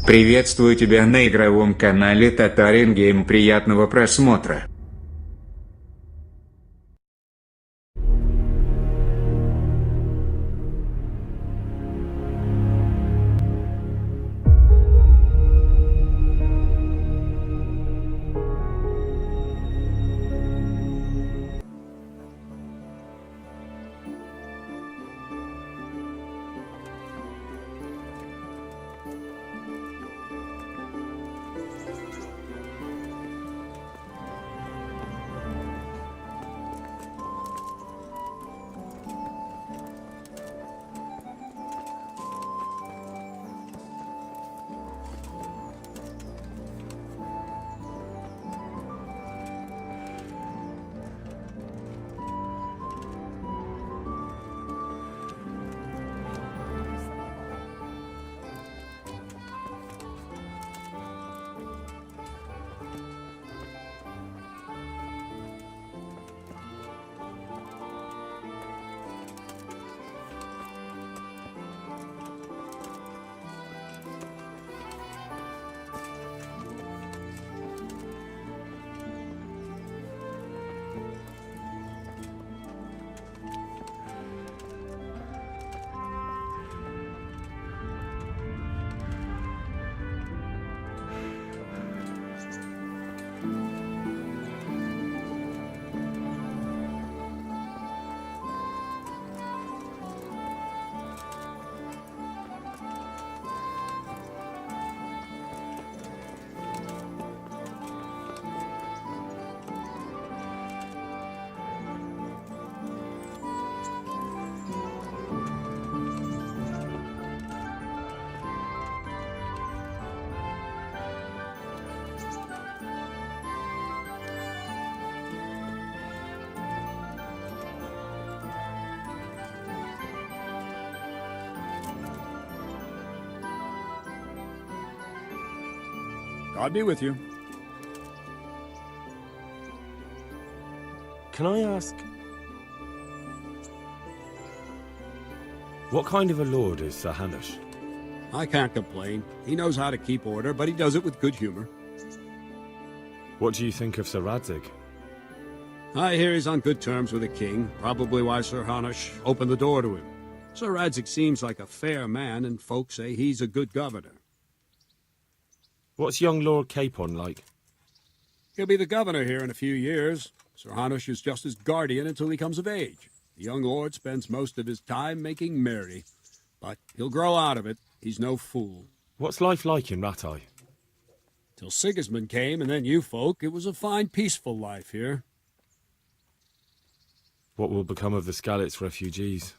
Приветствую тебя на игровом канале Татарин Гейм. Приятного просмотра. God be with you. Can I ask, what kind of a lord is Sir Hanush? I can't complain. He knows how to keep order, but he does it with good humor. What do you think of Sir Radzig? I hear he's on good terms with the king, probably why Sir Hanush opened the door to him. Sir Radzig seems like a fair man, and folks say he's a good governor. What's young Lord Capon like? He'll be the governor here in a few years. Sir Hanush is just his guardian until he comes of age. The young lord spends most of his time making merry, but he'll grow out of it. He's no fool. What's life like in Rattay? Till Sigismund came, and then you folk, it was a fine, peaceful life here. What will become of the Skalitz refugees?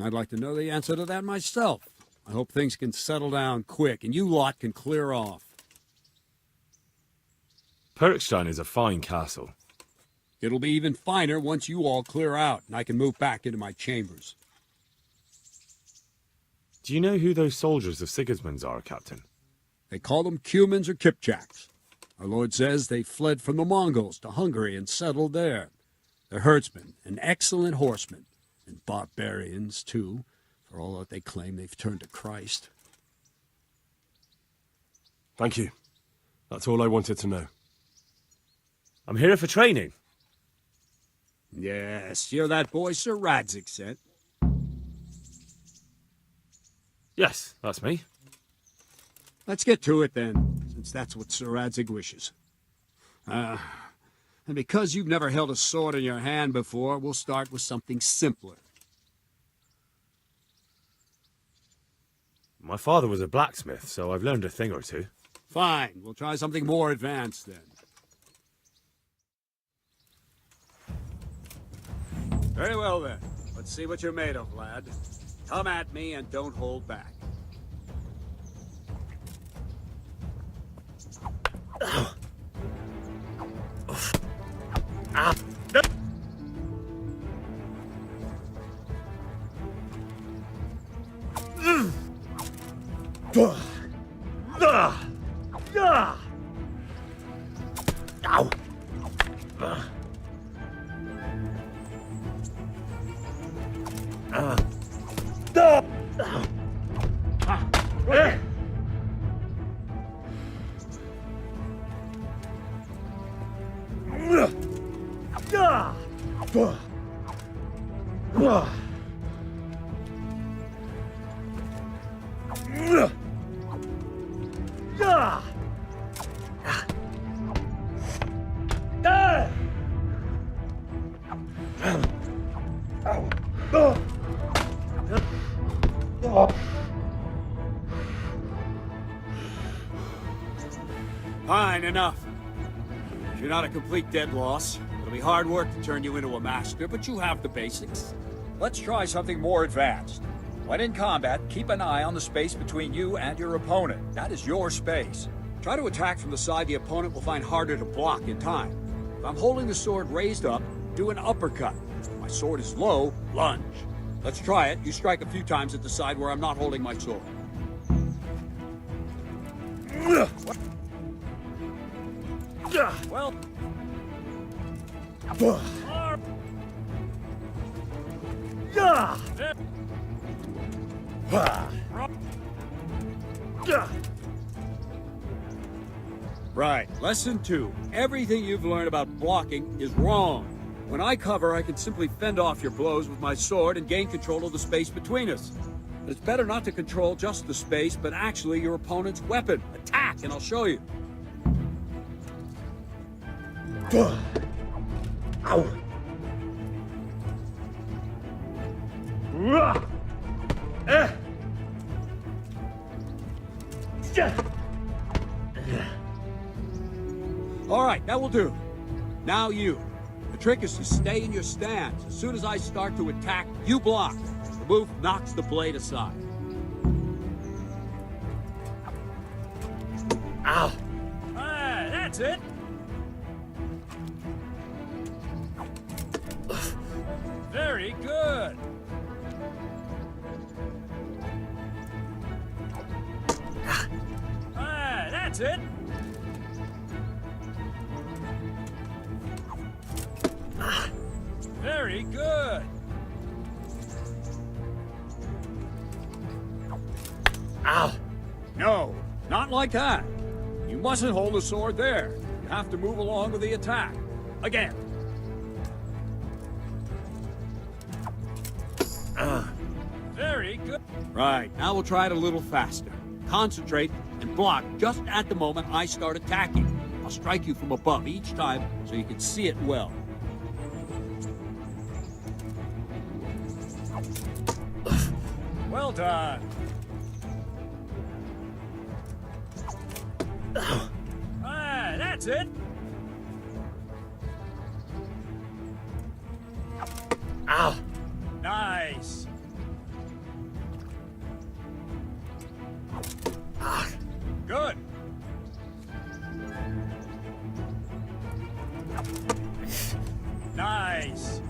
I'd like to know the answer to that myself. I hope things can settle down quick, and you lot can clear off. Perkstein is a fine castle. It'll be even finer once you all clear out, and I can move back into my chambers. Do you know who those soldiers of Sigismund's are, Captain? They call them Cumans or Kipchaks. Our lord says they fled from the Mongols to Hungary and settled there. They're herdsmen and excellent horsemen, and barbarians, too, for all that they claim they've turned to Christ. Thank you. That's all I wanted to know. I'm here for training. Yes, you're that boy Sir Radzig sent. Yes, that's me. Let's get to it then, since that's what Sir Radzig wishes. And because you've never held a sword in your hand before, we'll start with something simpler. My father was a blacksmith, so I've learned a thing or two. Fine, we'll try something more advanced then. Very well then. Let's see what you're made of, lad. Come at me and don't hold back. Fine, enough. You're not a complete dead loss. It'll be hard work to turn you into a master, but you have the basics. Let's try something more advanced. When in combat, keep an eye on the space between you and your opponent. That is your space. Try to attack from the side the opponent will find harder to block in time. If I'm holding the sword raised up, do an uppercut. If my sword is low, lunge. Let's try it. You strike a few times at the side where I'm not holding my sword. Well... Right. Lesson 2. Everything you've learned about blocking is wrong. When I cover, I can simply fend off your blows with my sword and gain control of the space between us. It's better not to control just the space, but actually your opponent's weapon. Attack, and I'll show you. Ow. All right, that will do. Now you. The trick is to stay in your stance. As soon as I start to attack, you block. The move knocks the blade aside. Ow. Ah, that's it. Very good. Ah, that's it. Very good. Ow. No, not like that. You mustn't hold the sword there. You have to move along with the attack. Again. Very good. Right, now we'll try it a little faster. Concentrate and block just at the moment I start attacking. I'll strike you from above each time so you can see it well. Well done. Ah, that's it. Ow. Nice. Good. Nice.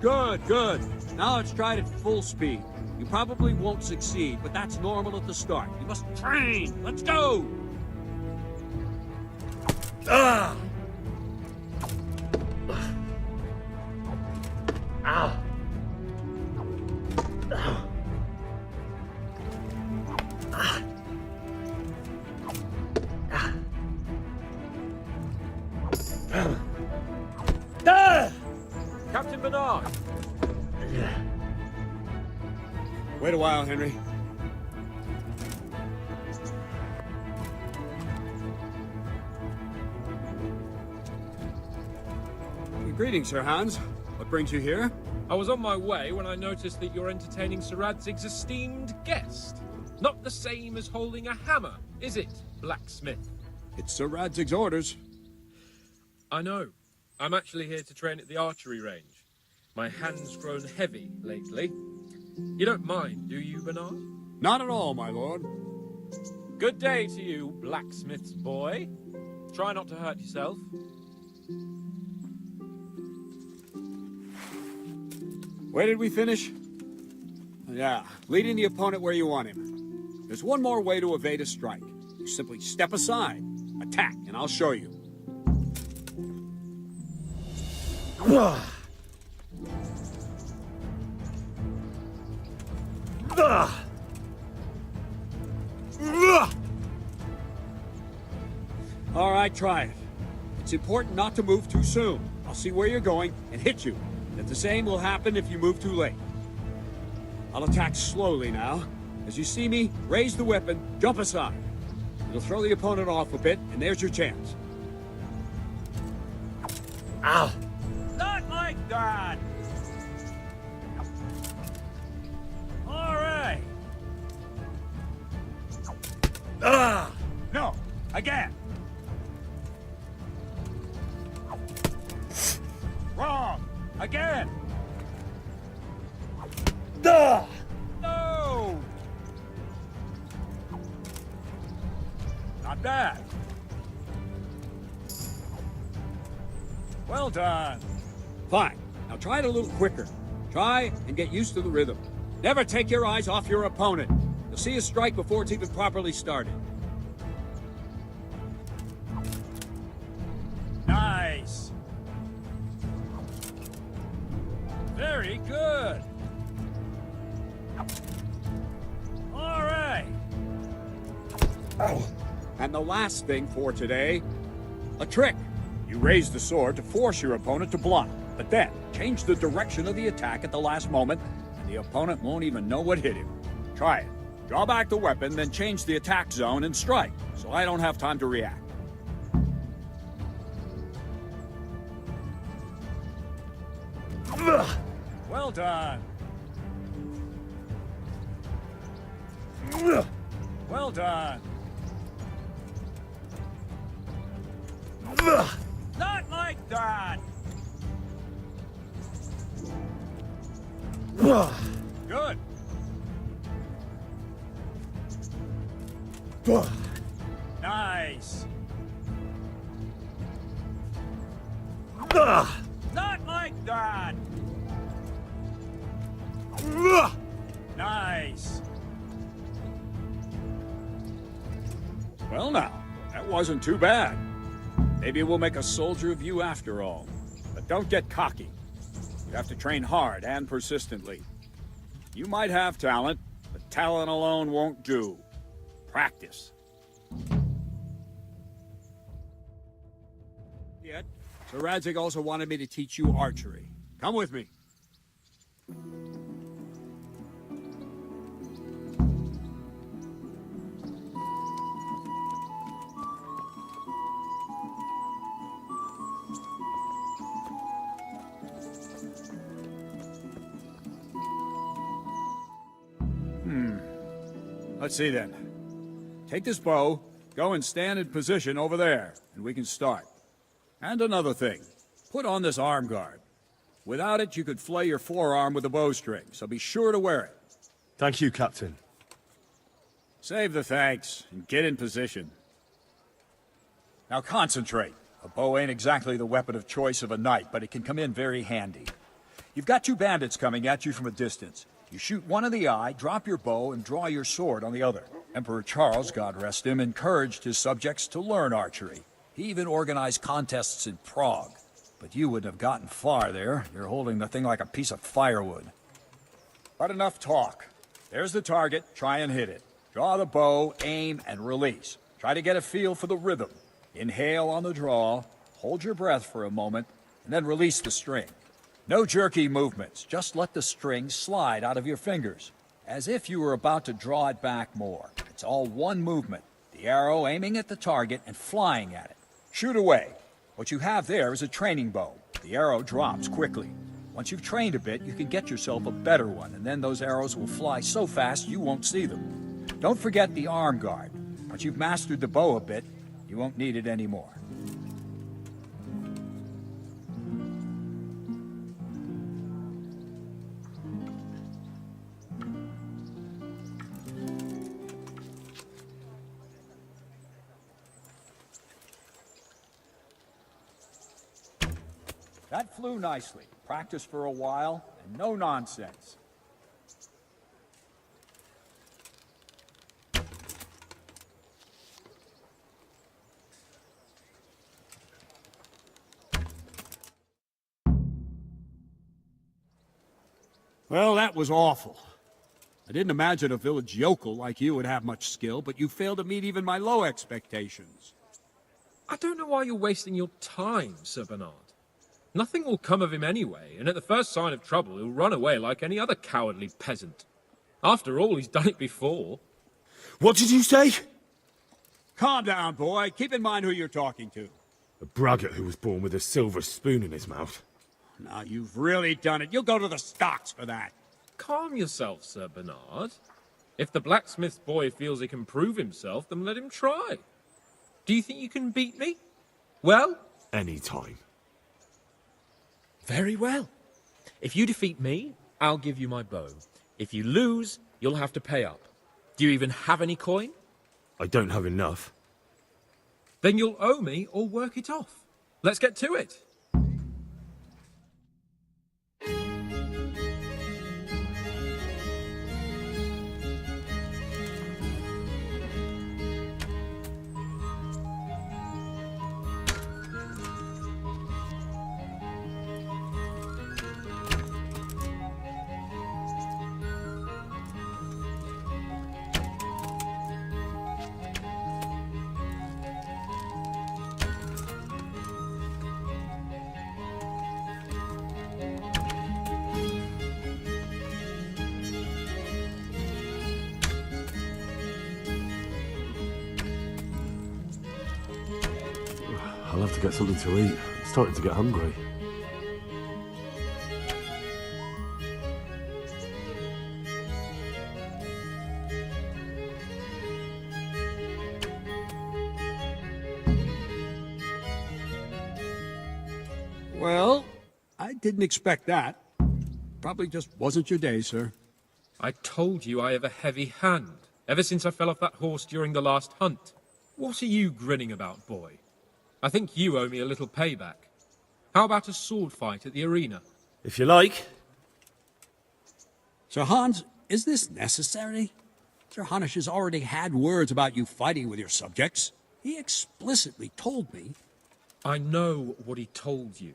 Good, good. Now let's try it at full speed. You probably won't succeed, but that's normal at the start. You must train. Let's go. Ah. Ow. Captain Bernard! Wait a while, Henry. Greetings, Sir Hans. What brings you here? I was on my way when I noticed that you're entertaining Sir Radzig's esteemed guest. Not the same as holding a hammer, is it, blacksmith? It's Sir Radzig's orders. I know. I'm actually here to train at the archery range. My hand's grown heavy lately. You don't mind, do you, Bernard? Not at all, my lord. Good day to you, blacksmith's boy. Try not to hurt yourself. Where did we finish? Yeah, leading the opponent where you want him. There's one more way to evade a strike. You simply step aside, attack, and I'll show you. All right, try it. It's important not to move too soon. I'll see where you're going and hit you. And the same will happen if you move too late. I'll attack slowly now. As you see me, raise the weapon, jump aside. It'll throw the opponent off a bit, and there's your chance. Ow! Not like that! All right. Ah! No, again. Wrong. Again. Ah! No. Not bad. Well done. Fine. Now try it a little quicker. Try and get used to the rhythm. Never take your eyes off your opponent. You'll see a strike before it's even properly started. Nice. Very good. All right. Ow! And the last thing for today, a trick. You raise the sword to force your opponent to block, but then change the direction of the attack at the last moment, and the opponent won't even know what hit him. Try it. Draw back the weapon, then change the attack zone and strike, so I don't have time to react. Well done. Well done. Not like that. Good. Nice. Not like that. Nice. Well now, that wasn't too bad. Maybe we'll make a soldier of you after all. But don't get cocky. You have to train hard and persistently. You might have talent, but talent alone won't do. Practice. Yet, Sir Radzig also wanted me to teach you archery. Come with me. Let's see then. Take this bow, go and stand in position over there, and we can start. And another thing, put on this arm guard. Without it, you could flay your forearm with a bowstring, so be sure to wear it. Thank you, Captain. Save the thanks, and get in position. Now concentrate. A bow ain't exactly the weapon of choice of a knight, but it can come in very handy. You've got two bandits coming at you from a distance. You shoot one in the eye, drop your bow, and draw your sword on the other. Emperor Charles, God rest him, encouraged his subjects to learn archery. He even organized contests in Prague. But you wouldn't have gotten far there. You're holding the thing like a piece of firewood. But enough talk. There's the target. Try and hit it. Draw the bow, aim, and release. Try to get a feel for the rhythm. Inhale on the draw, hold your breath for a moment, and then release the string. No jerky movements, just let the string slide out of your fingers, as if you were about to draw it back more. It's all one movement, the arrow aiming at the target and flying at it. Shoot away. What you have there is a training bow. The arrow drops quickly. Once you've trained a bit, you can get yourself a better one, and then those arrows will fly so fast you won't see them. Don't forget the arm guard. Once you've mastered the bow a bit, you won't need it anymore. That flew nicely. Practice for a while, and no nonsense. Well, that was awful. I didn't imagine a village yokel like you would have much skill, but you failed to meet even my low expectations. I don't know why you're wasting your time, Sir Bernard. Nothing will come of him anyway, and at the first sign of trouble, he'll run away like any other cowardly peasant. After all, he's done it before. What did you say? Calm down, boy. Keep in mind who you're talking to. A braggart who was born with a silver spoon in his mouth. Now, you've really done it. You'll go to the stocks for that. Calm yourself, Sir Bernard. If the blacksmith's boy feels he can prove himself, then let him try. Do you think you can beat me? Well? Any time. Very well. If you defeat me, I'll give you my bow. If you lose, you'll have to pay up. Do you even have any coin? I don't have enough. Then you'll owe me or work it off. Let's get to it. I'll have to get something to eat. I'm starting to get hungry. Well, I didn't expect that. Probably just wasn't your day, sir. I told you I have a heavy hand, ever since I fell off that horse during the last hunt. What are you grinning about, boy? I think you owe me a little payback. How about a sword fight at the arena? If you like. Sir Hans, is this necessary? Sir Hanush has already had words about you fighting with your subjects. He explicitly told me. I know what he told you.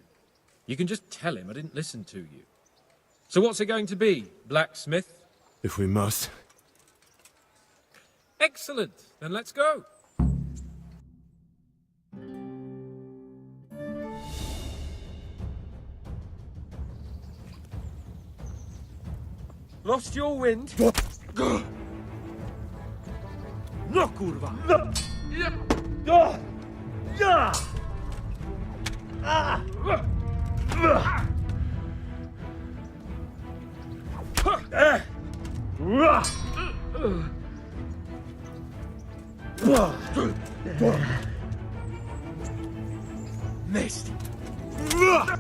You can just tell him I didn't listen to you. So what's it going to be, blacksmith? If we must. Excellent. Then let's go. Lost your wind? No, kurwa! Missed. Here.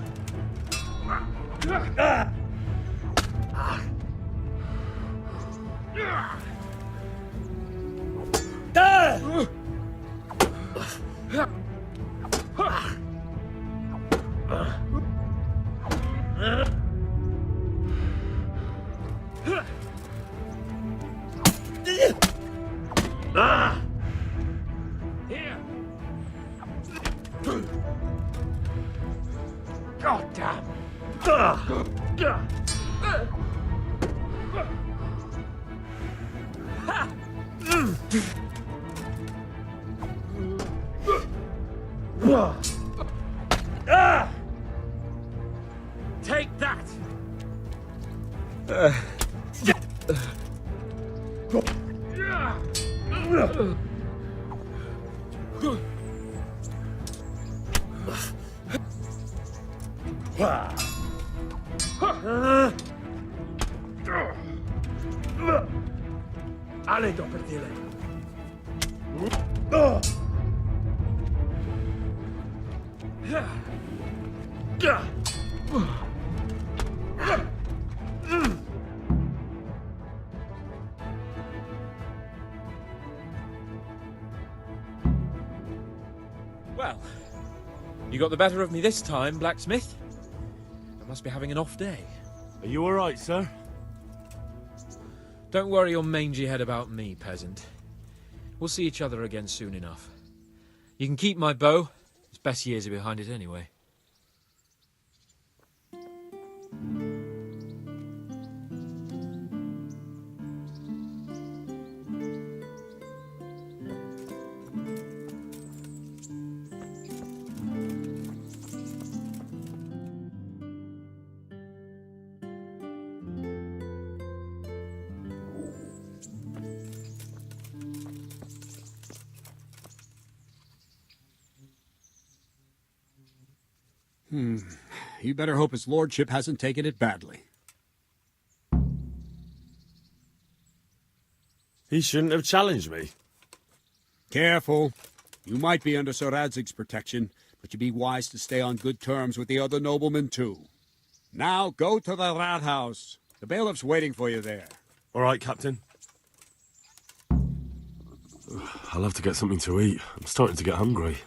God damn! Take that. Allez, doppertile. Well, you got the better of me this time, blacksmith. I must be having an off day. Are you alright, sir? Don't worry your mangy head about me, peasant. We'll see each other again soon enough. You can keep my bow. Its best years are behind it anyway. You better hope his lordship hasn't taken it badly. He shouldn't have challenged me. Careful. You might be under Sir Radzig's protection, but you'd be wise to stay on good terms with the other noblemen, too. Now, go to the rat house. The bailiff's waiting for you there. All right, Captain. I'll have to get something to eat. I'm starting to get hungry.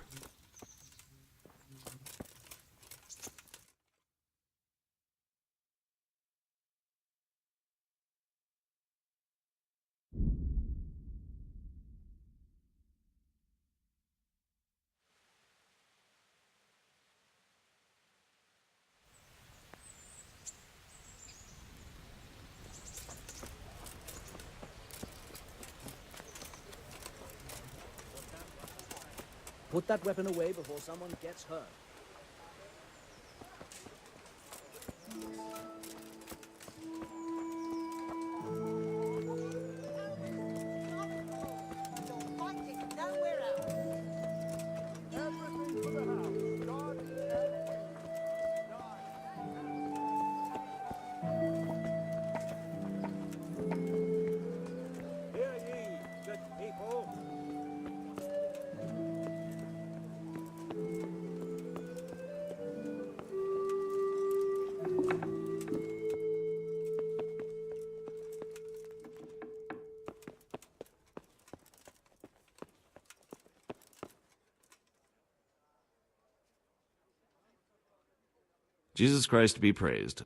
Put that weapon away before someone gets hurt. Jesus Christ be praised.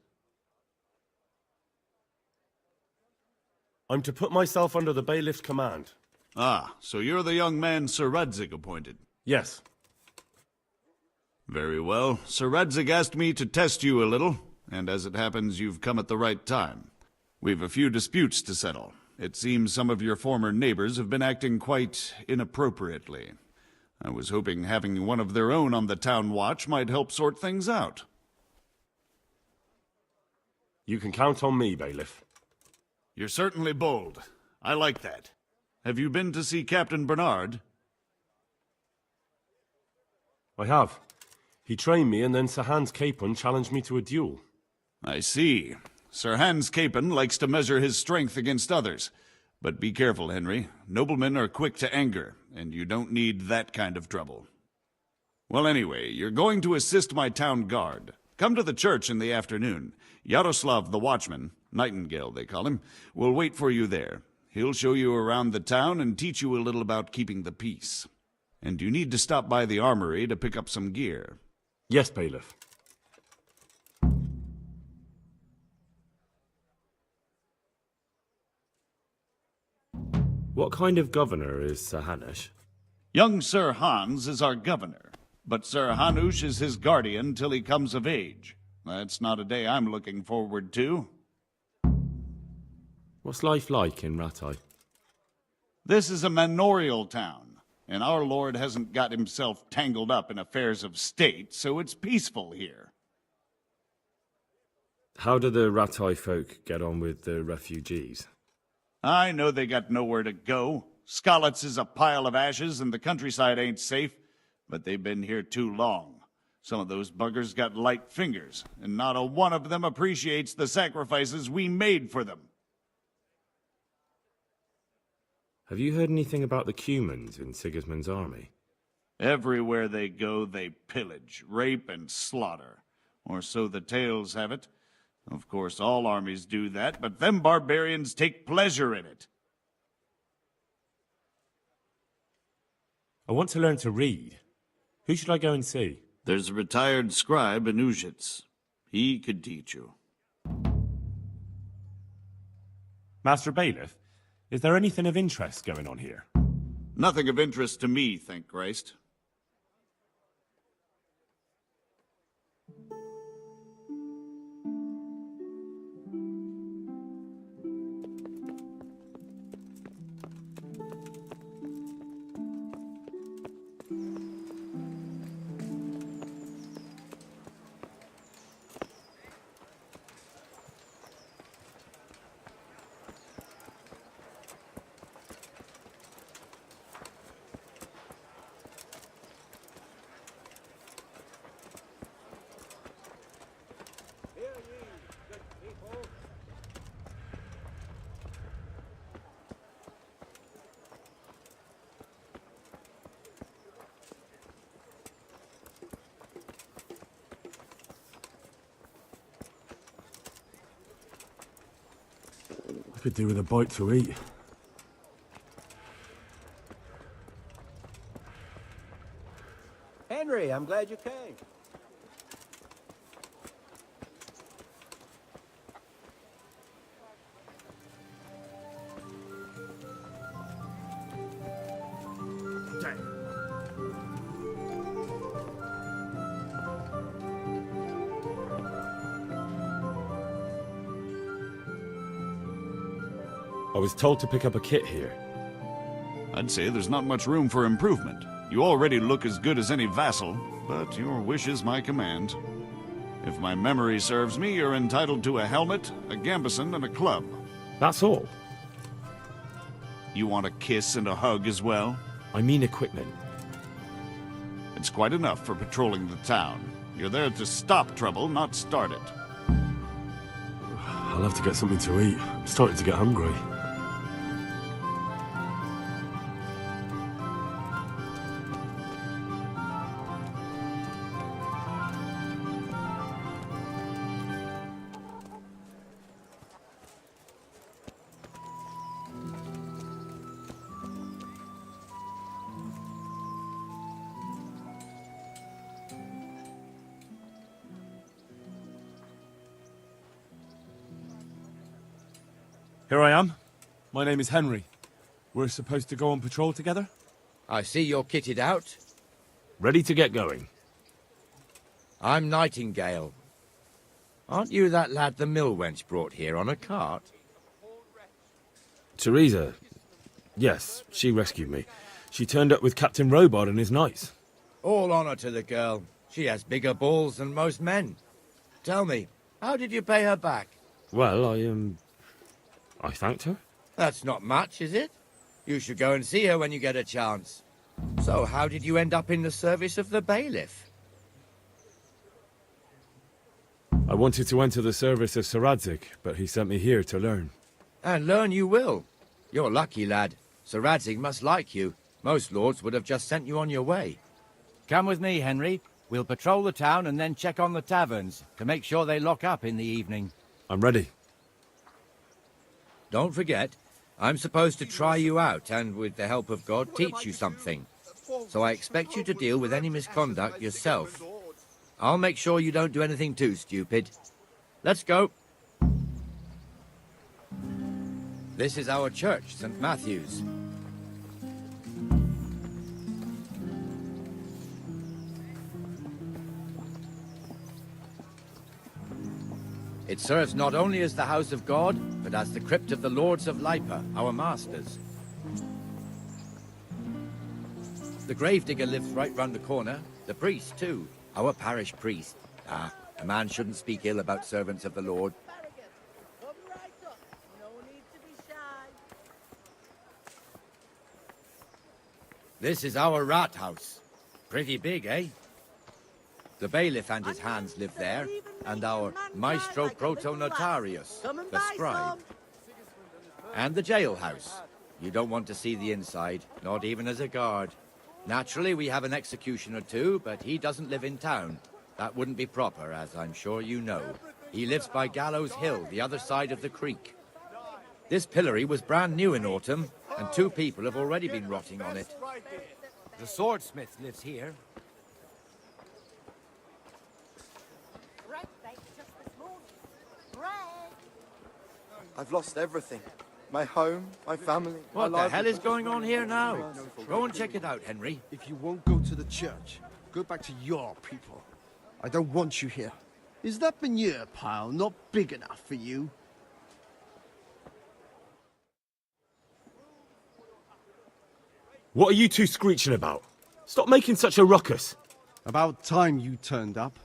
I'm to put myself under the bailiff's command. Ah, so you're the young man Sir Radzig appointed. Yes. Very well. Sir Radzig asked me to test you a little, and as it happens, you've come at the right time. We've a few disputes to settle. It seems some of your former neighbors have been acting quite inappropriately. I was hoping having one of their own on the town watch might help sort things out. You can count on me, bailiff. You're certainly bold. I like that. Have you been to see Captain Bernard? I have. He trained me, and then Sir Hans Capon challenged me to a duel. I see. Sir Hans Capon likes to measure his strength against others. But be careful, Henry. Noblemen are quick to anger, and you don't need that kind of trouble. Well, anyway, you're going to assist my town guard. Come to the church in the afternoon. Yaroslav the watchman, Nightingale they call him, will wait for you there. He'll show you around the town and teach you a little about keeping the peace. And you need to stop by the armory to pick up some gear. Yes, bailiff. What kind of governor is Sir Hanush? Young Sir Hans is our governor, but Sir Hanush is his guardian till he comes of age. That's not a day I'm looking forward to. What's life like in Rattay? This is a manorial town, and our lord hasn't got himself tangled up in affairs of state, so it's peaceful here. How do the Rattay folk get on with the refugees? I know they got nowhere to go. Skalitz is a pile of ashes, and the countryside ain't safe, but they've been here too long. Some of those buggers got light fingers, and not a one of them appreciates the sacrifices we made for them. Have you heard anything about the Cumans in Sigismund's army? Everywhere they go, they pillage, rape, and slaughter. Or so the tales have it. Of course, all armies do that, but them barbarians take pleasure in it. I want to learn to read. Who should I go and see? There's a retired scribe in Uzhitz. He could teach you. Master Bailiff, is there anything of interest going on here? Nothing of interest to me, thank Christ. Could do with a bite to eat. Henry, I'm glad you came. I was told to pick up a kit here. I'd say there's not much room for improvement. You already look as good as any vassal, but your wish is my command. If my memory serves me, you're entitled to a helmet, a gambeson, and a club. That's all. You want a kiss and a hug as well? I mean equipment. It's quite enough for patrolling the town. You're there to stop trouble, not start it. I'll have to get something to eat. I'm starting to get hungry. Here I am. My name is Henry. We're supposed to go on patrol together? I see you're kitted out. Ready to get going. I'm Nightingale. Aren't you that lad the mill wench brought here on a cart? Teresa. Yes, she rescued me. She turned up with Captain Robard and his knights. All honor to the girl. She has bigger balls than most men. Tell me, how did you pay her back? Well, I thanked her. That's not much, is it? You should go and see her when you get a chance. So how did you end up in the service of the bailiff? I wanted to enter the service of Sir, but he sent me here to learn. And learn you will. You're lucky, lad. Sir must like you. Most lords would have just sent you on your way. Come with me, Henry. We'll patrol the town and then check on the taverns to make sure they lock up in the evening. I'm ready. Don't forget, I'm supposed to try you out and, with the help of God, teach you something. So I expect you to deal with any misconduct yourself. I'll make sure you don't do anything too stupid. Let's go. This is our church, St. Matthew's. It serves not only as the house of God, but as the crypt of the lords of Lipa, our masters. The gravedigger lives right round the corner. The priest, too. Our parish priest. Ah, a man shouldn't speak ill about servants of the Lord. This is our rat house. Pretty big, eh? The bailiff and his hands live there, and our maestro proto-notarius, the scribe. And the jailhouse. You don't want to see the inside, not even as a guard. Naturally, we have an executioner too, but he doesn't live in town. That wouldn't be proper, as I'm sure you know. He lives by Gallows Hill, the other side of the creek. This pillory was brand new in autumn, and 2 people have already been rotting on it. The swordsmith lives here. I've lost everything. My home, my family, What the hell is going on here now? Go and check it out, Henry. If you won't go to the church, go back to your people. I don't want you here. Is that manure pile not big enough for you? What are you two screeching about? Stop making such a ruckus. About time you turned up.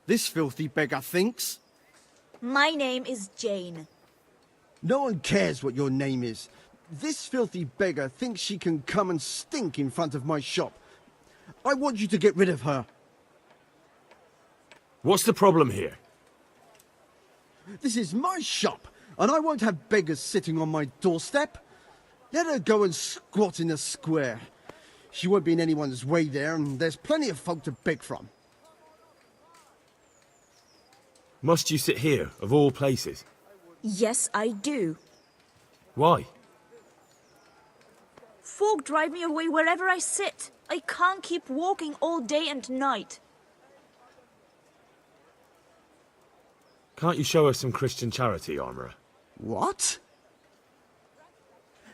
This filthy beggar thinks. My name is Jane. No one cares what your name is. This filthy beggar thinks she can come and stink in front of my shop. I want you to get rid of her. What's the problem here? This is my shop, and I won't have beggars sitting on my doorstep. Let her go and squat in the square. She won't be in anyone's way there, and there's plenty of folk to beg from. Must you sit here, of all places? Yes, I do. Why? Folk drive me away wherever I sit. I can't keep walking all day and night. Can't you show us some Christian charity, Armourer? What?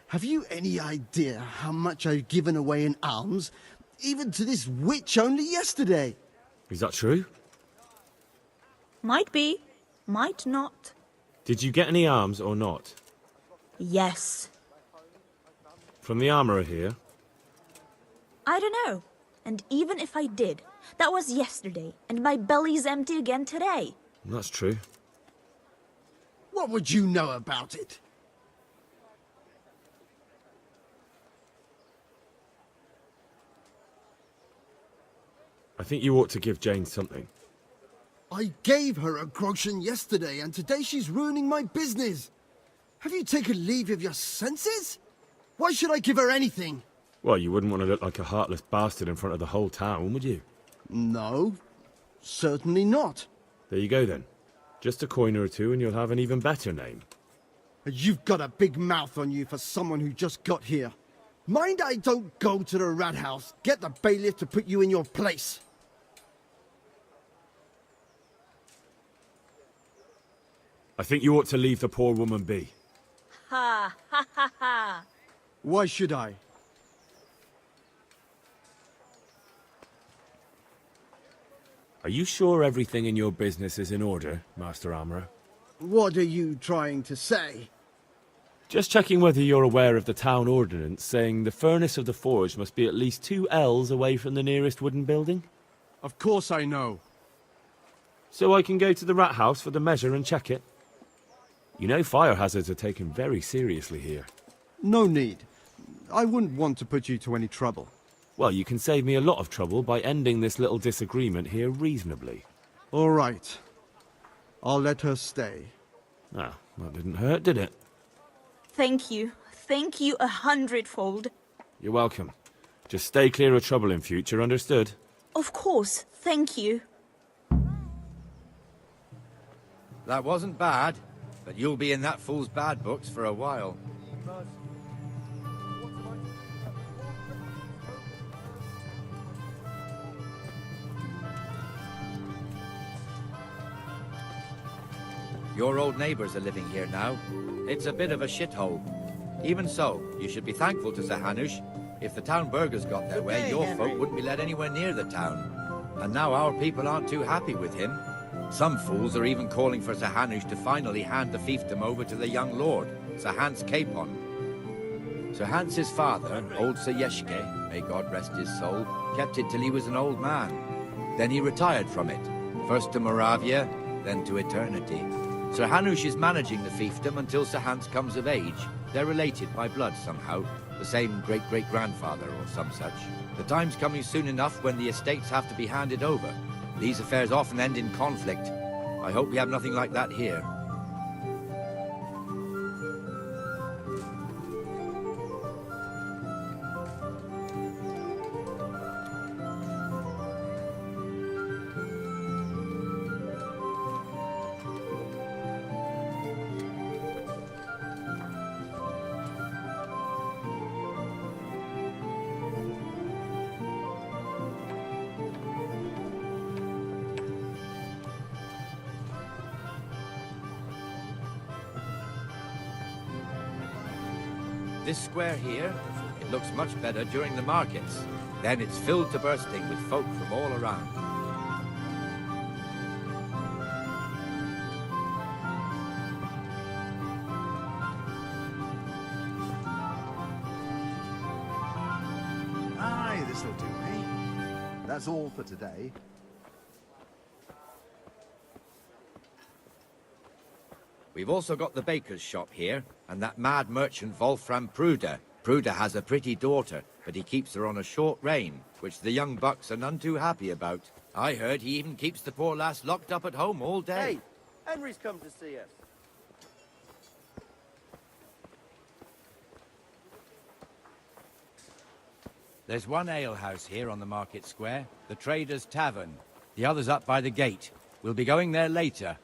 Have you any idea how much I've given away in alms, even to this witch only yesterday? Is that true? Might be, might not. Did you get any alms or not? Yes. From the Armourer here? I don't know. And even if I did, that was yesterday, and my belly's empty again today. That's true. What would you know about it? I think you ought to give Jane something. I gave her a groschen yesterday, and today she's ruining my business. Have you taken leave of your senses? Why should I give her anything? Well, you wouldn't want to look like a heartless bastard in front of the whole town, would you? No, certainly not. There you go then. Just a coin or two and you'll have an even better name. You've got a big mouth on you for someone who just got here. Mind I don't go to the rat house. Get the bailiff to put you in your place. I think you ought to leave the poor woman be. Ha, ha, ha, ha. Why should I? Are you sure everything in your business is in order, Master Armourer? What are you trying to say? Just checking whether you're aware of the town ordinance saying the furnace of the forge must be at least 2 ells away from the nearest wooden building? Of course I know. So I can go to the rat house for the measure and check it? You know fire hazards are taken very seriously here. No need. I wouldn't want to put you to any trouble. Well, you can save me a lot of trouble by ending this little disagreement here reasonably. All right. I'll let her stay. Ah, that didn't hurt, did it? Thank you. Thank you 100-fold. You're welcome. Just stay clear of trouble in future, understood? Of course. Thank you. That wasn't bad, but you'll be in that fool's bad books for a while. Your old neighbours are living here now. It's a bit of a shithole. Even so, you should be thankful to Sir Hanush. If the town burghers got their way, your folk wouldn't be let anywhere near the town. And now our people aren't too happy with him. Some fools are even calling for Sir Hanush to finally hand the fiefdom over to the young lord, Sir Hans Capon. Sir Hans's father, old Sir Yeshke, may God rest his soul, kept it till he was an old man. Then he retired from it, first to Moravia, then to eternity. Sir Hanush is managing the fiefdom until Sir Hans comes of age. They're related by blood somehow, the same great-great-grandfather or some such. The time's coming soon enough when the estates have to be handed over. These affairs often end in conflict. I hope we have nothing like that here. This square here, it looks much better during the markets. Then it's filled to bursting with folk from all around. Aye, this'll do me. That's all for today. We've also got the baker's shop here, and that mad merchant Wolfram Pruder. Pruder has a pretty daughter, but he keeps her on a short rein, which the young bucks are none too happy about. I heard he even keeps the poor lass locked up at home all day. Hey, Henry's come to see us. There's one alehouse here on the market square, the Trader's Tavern. The other's up by the gate. We'll be going there later.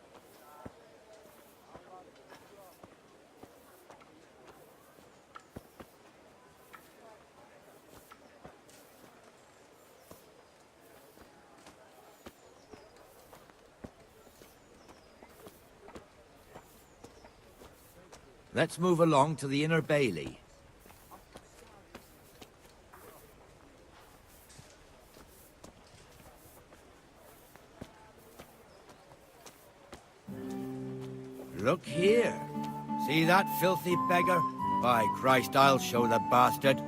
Let's move along to the inner bailey. Look here. See that filthy beggar? By Christ, I'll show the bastard.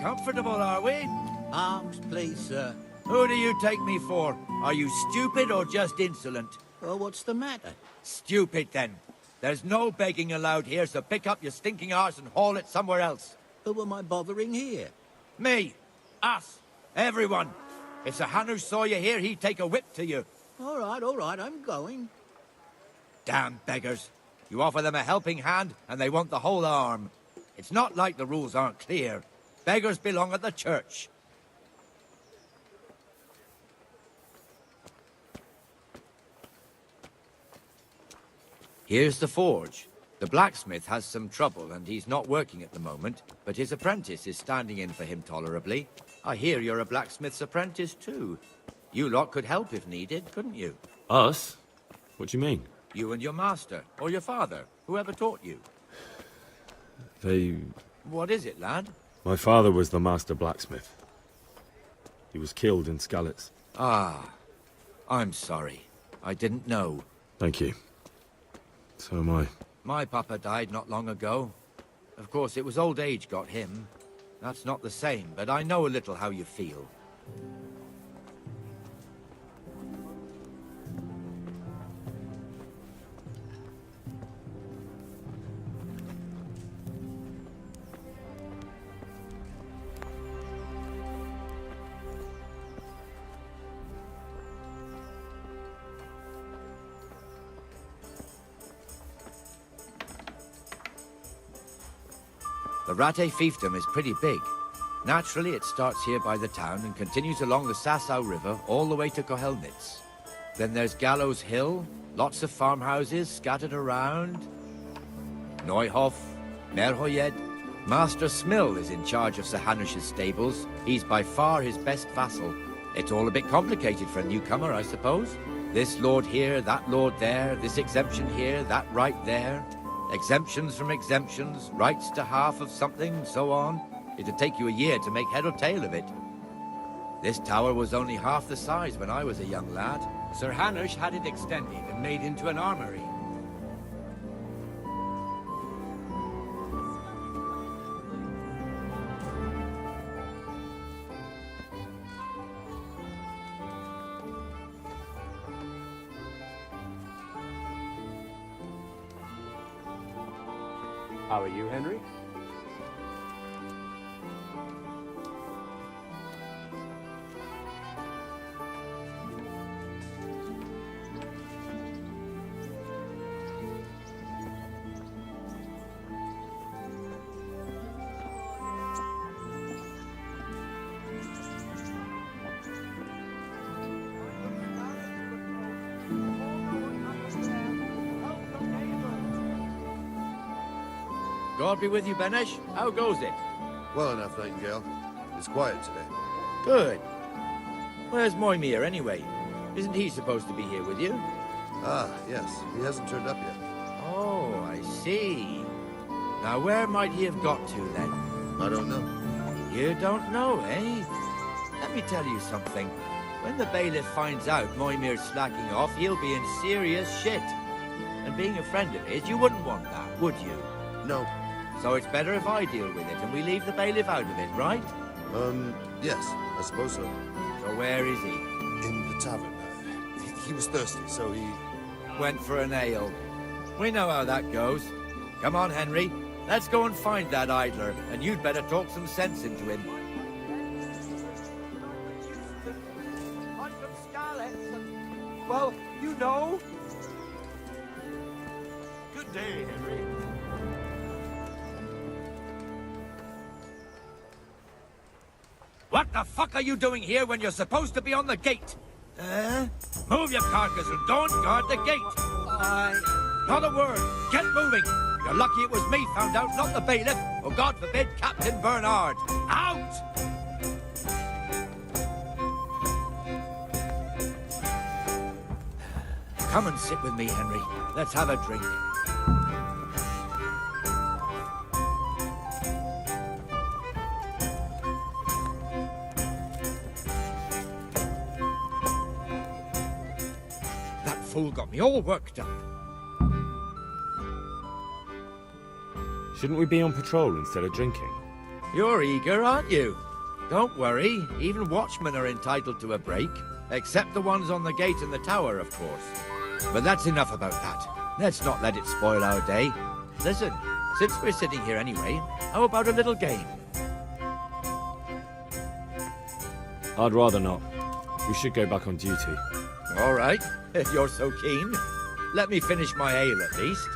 Comfortable, are we? Arms, please, sir. Who do you take me for? Are you stupid or just insolent? Well, what's the matter? Stupid, then. There's no begging allowed here, so pick up your stinking arse and haul it somewhere else. Who am I bothering here? Me. Us. Everyone. If Sir Hanush saw you here, he'd take a whip to you. All right, I'm going. Damn beggars. You offer them a helping hand, and they want the whole arm. It's not like the rules aren't clear. Beggars belong at the church. Here's the forge. The blacksmith has some trouble, and he's not working at the moment, but his apprentice is standing in for him tolerably. I hear you're a blacksmith's apprentice, too. You lot could help if needed, couldn't you? Us? What do you mean? You and your master, or your father, whoever taught you. They... What is it, lad? My father was the master blacksmith. He was killed in Skalitz. Ah, I'm sorry. I didn't know. Thank you. So am I. My papa died not long ago. Of course, it was old age got him. That's not the same, but I know a little how you feel. The Rate fiefdom is pretty big. Naturally, it starts here by the town and continues along the Sasau River all the way to Kohelnitz. Then there's Gallows Hill, lots of farmhouses scattered around. Neuhof, Merhoyed. Master Smill is in charge of Sir Hanush's stables. He's by far his best vassal. It's all a bit complicated for a newcomer, I suppose. This lord here, that lord there, this exemption here, that right there. Exemptions from exemptions, rights to half of something, so on. It'd take you a year to make head or tail of it. This tower was only half the size when I was a young lad. Sir Hanush had it extended and made into an armory. How are you, Henry? God be with you, Benesh. How goes it? Well enough, Nightingale. It's quiet today. Good. Where's Moimir, anyway? Isn't he supposed to be here with you? Ah, yes. He hasn't turned up yet. Oh, I see. Now, where might he have got to, then? I don't know. You don't know, eh? Let me tell you something. When the bailiff finds out Moimir's slacking off, he'll be in serious shit. And being a friend of his, you wouldn't want that, would you? No. So it's better if I deal with it and we leave the bailiff out of it, right? Yes, I suppose so. So where is he? In the tavern. He was thirsty, so he... Went for an ale. We know how that goes. Come on, Henry. Let's go and find that idler, and you'd better talk some sense into him. I'm from Skalitz, and, well, you know. Good day, Henry. What the fuck are you doing here when you're supposed to be on the gate? Move your carcass and don't guard the gate. Not a word. Get moving. You're lucky it was me found out, not the bailiff, or God forbid, Captain Bernard. Out! Come and sit with me, Henry. Let's have a drink. That fool got me all worked up. Shouldn't we be on patrol instead of drinking? You're eager, aren't you? Don't worry, even watchmen are entitled to a break. Except the ones on the gate and the tower, of course. But that's enough about that. Let's not let it spoil our day. Listen, since we're sitting here anyway, how about a little game? I'd rather not. We should go back on duty. All right, if you're so keen. Let me finish my ale at least.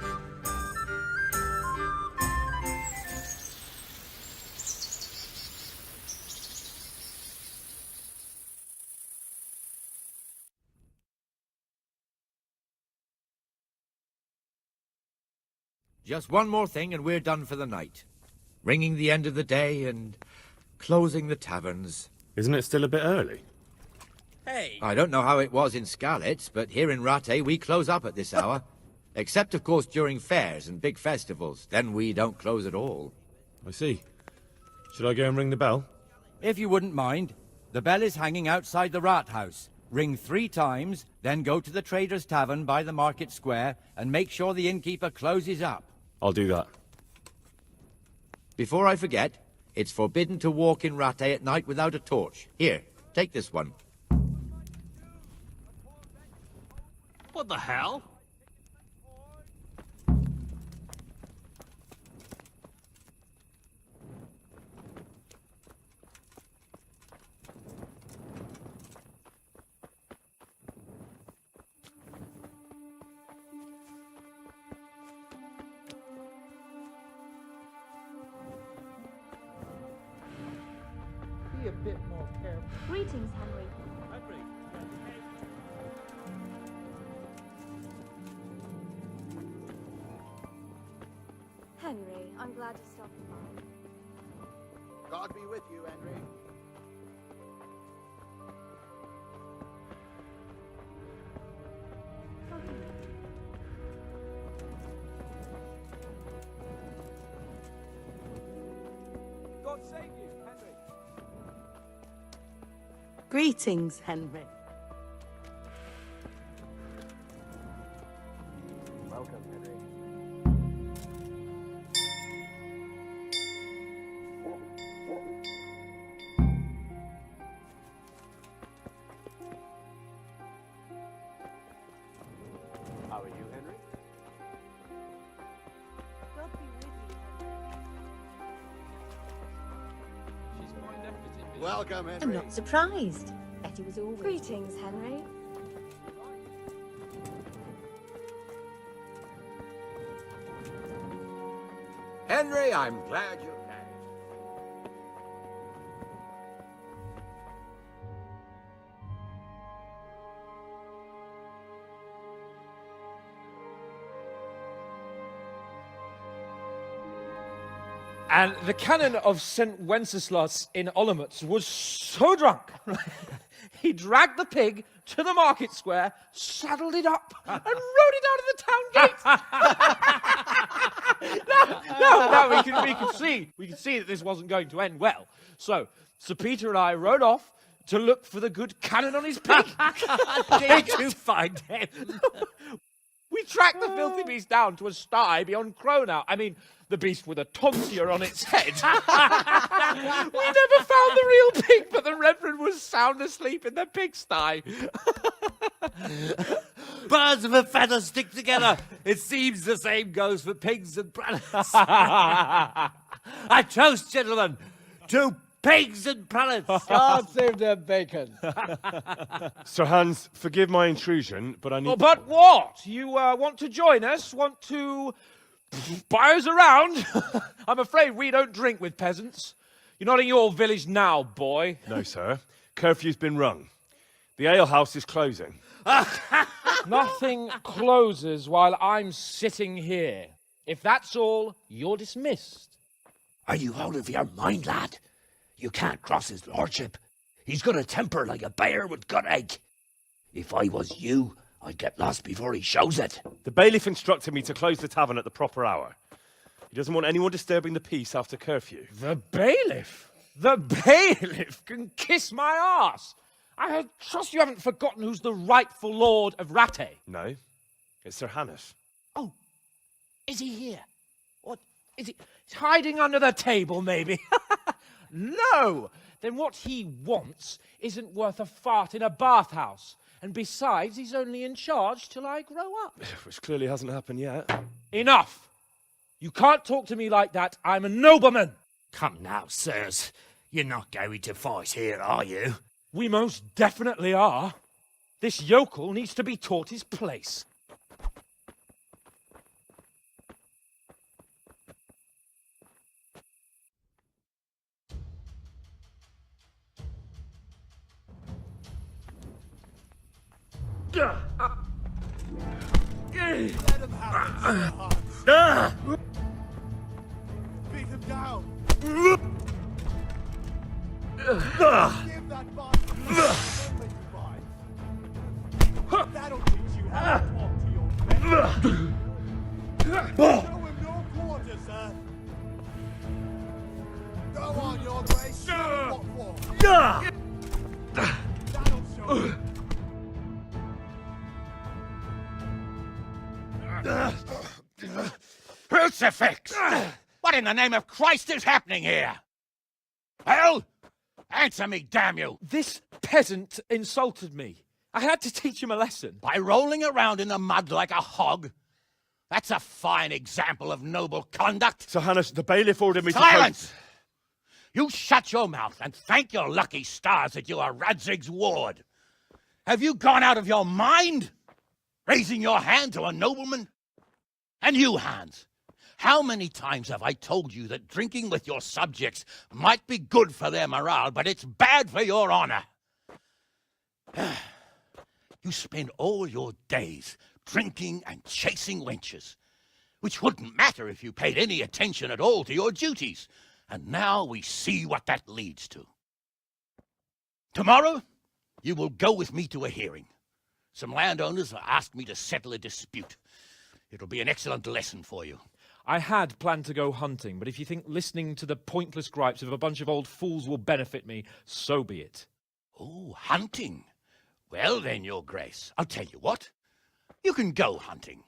Just one more thing and we're done for the night. Ringing the end of the day and closing the taverns. Isn't it still a bit early? Hey! I don't know how it was in Scarlet's, but here in Rattay we close up at this hour. Except, of course, during fairs and big festivals. Then we don't close at all. I see. Should I go and ring the bell? If you wouldn't mind, the bell is hanging outside the rat house. Ring 3 times, then go to the Trader's Tavern by the market square and make sure the innkeeper closes up. I'll do that. Before I forget, it's forbidden to walk in Rattay at night without a torch. Here, take this one. What the hell? Be a bit more careful. Greetings, Henry. Henry, I'm glad you stopped by. God be with you, Henry. God save you, Henry. Greetings, Henry. Welcome, Henry. How are you, Henry? God be with you, Henry. She's quite effort. Welcome, Henry. I'm not surprised. Betty was always... Greetings, Henry. Henry, I'm glad you came. And the canon of St. Wenceslas in Olomouc was so drunk, he dragged the pig to the market square, saddled it up, and rode it out of the town gate. No, we can see that this wasn't going to end well. So, Sir Peter and I rode off to look for the good canon on his pig. Did you find him? We tracked the filthy beast down to a sty beyond Cronow. I mean, the beast with a tonsure on its head. We never found the real pig, but the Reverend was sound asleep in the pigsty. Birds of a feather stick together. It seems the same goes for pigs and planets. I toast, gentlemen, to pigs and planets. God save their bacon. Sir Hans, forgive my intrusion, but I need... Oh, but what? You want to join us? Want to buy us around? I'm afraid we don't drink with peasants. You're not in your village now, boy. No, sir. Curfew's been rung. The alehouse is closing. Nothing closes while I'm sitting here. If that's all, you're dismissed. Are you out of your mind, lad? You can't cross his lordship. He's got a temper like a bear with gut ache. If I was you, I'd get lost before he shows it. The bailiff instructed me to close the tavern at the proper hour. He doesn't want anyone disturbing the peace after curfew. The bailiff? The bailiff can kiss my arse. I trust you haven't forgotten who's the rightful lord of Rattay. No, it's Sir Hannes. Oh, is he here? What, is he he's hiding under the table, maybe? No! Then what he wants isn't worth a fart in a bathhouse. And besides, he's only in charge till I grow up. Which clearly hasn't happened yet. Enough! You can't talk to me like that. I'm a nobleman. Come now, sirs. You're not going to fight here, are you? We most definitely are. This yokel needs to be taught his place. Let him have it, beat him down. Give that bastard that'll teach you how to talk to your men. Show him no quarter, sir. Go on, your grace. Show him what for. That'll show him. Crucifix! What in the name of Christ is happening here? Hell? Answer me, damn you! This peasant insulted me. I had to teach him a lesson. By rolling around in the mud like a hog? That's a fine example of noble conduct. Sir Hannes, the bailiff ordered me Silence! You shut your mouth and thank your lucky stars that you are Radzig's ward. Have you gone out of your mind? Raising your hand to a nobleman? And you, Hans, how many times have I told you that drinking with your subjects might be good for their morale, but it's bad for your honor? You spend all your days drinking and chasing wenches, which wouldn't matter if you paid any attention at all to your duties. And now we see what that leads to. Tomorrow, you will go with me to a hearing. Some landowners have asked me to settle a dispute. It'll be an excellent lesson for you. I had planned to go hunting, but if you think listening to the pointless gripes of a bunch of old fools will benefit me, so be it. Oh, hunting? Well then, your grace, I'll tell you what. You can go hunting.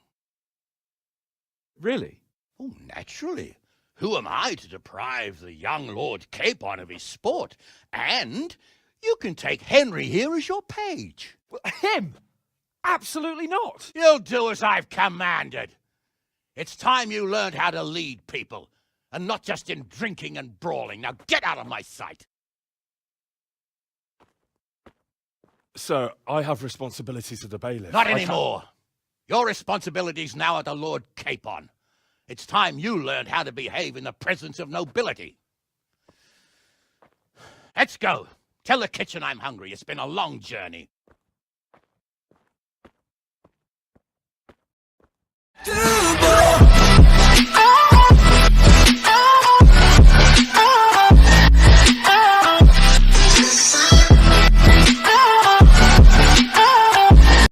Really? Oh, naturally. Who am I to deprive the young Lord Capon of his sport? And you can take Henry here as your page. Him? Absolutely not. You'll do as I've commanded. It's time you learned how to lead people, and not just in drinking and brawling. Now get out of my sight. Sir, I have responsibilities of the bailiff. Not anymore. Your responsibilities now are the Lord Capon. It's time you learned how to behave in the presence of nobility. Let's go. Tell the kitchen I'm hungry. It's been a long journey. To